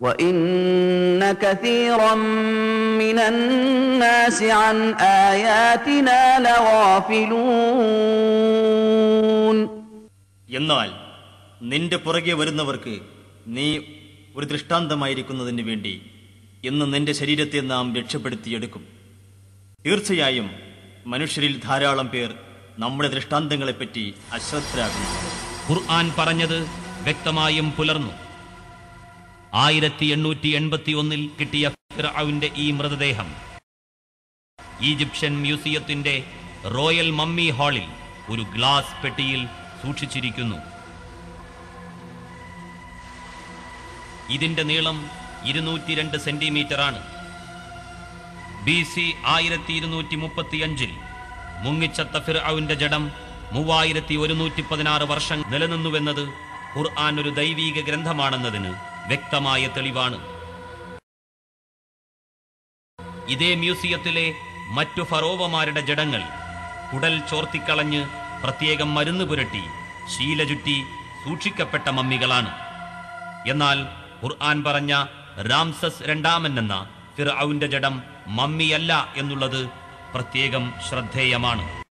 وَإِنَّ كَثِيرًا مِّنَ النَّاسِ عَنْ آيَاتِنَا لَغَافِلُونَ. എന്നാൽ നിന്റെ പുറകെ വരുന്നവർക്ക് നീ ഒരു ദൃഷ്ടാന്തമായിരിക്കുന്നതിന് വേണ്ടി ഇന്ന് നിന്റെ ശരീരത്തെ നാം രക്ഷപ്പെടുത്തിയെടുക്കും. തീർച്ചയായും മനുഷ്യരിൽ ധാരാളം പേർ നമ്മുടെ ദൃഷ്ടാന്തങ്ങളെപ്പറ്റി അശ്രദ്ധരാകുന്നു. ഖുർആൻ പറഞ്ഞത് വ്യക്തമായും പുലർന്നു. 1881 കിട്ടിയ ഫിർഔന്റെ ഈ മൃതദേഹം ഈജിപ്ഷ്യൻ മ്യൂസിയത്തിന്റെ റോയൽ മമ്മി ഹാളിൽ ഒരു ഗ്ലാസ് പെട്ടിയിൽ സൂക്ഷിച്ചിരിക്കുന്നു. ഇതിന്റെ നീളം 202 സെന്റിമീറ്ററാണ്. BC 1235 മുങ്ങിച്ചത്ത ഫിർഔന്റെ ജഡം 3116 വർഷം നിലനിന്നുവെന്നത് ഖുർആൻ ഒരു ദൈവീക ഗ്രന്ഥമാണെന്നതിന് വ്യക്തമായ തെളിവാണ്. ഇതേ മ്യൂസിയത്തിലെ മറ്റു ഫറോവമാരുടെ ജഡങ്ങൾ കുടൽ ചോർത്തിക്കളഞ്ഞ് പ്രത്യേകം മരുന്ന് പുരട്ടി ശീല ചുറ്റി സൂക്ഷിക്കപ്പെട്ട മമ്മികളാണ്. എന്നാൽ ഖുർആൻ പറഞ്ഞ റാംസസ് രണ്ടാമൻ എന്ന ഫിർഔന്റെ ജഡം മമ്മിയല്ല എന്നുള്ളത് പ്രത്യേകം ശ്രദ്ധേയമാണ്.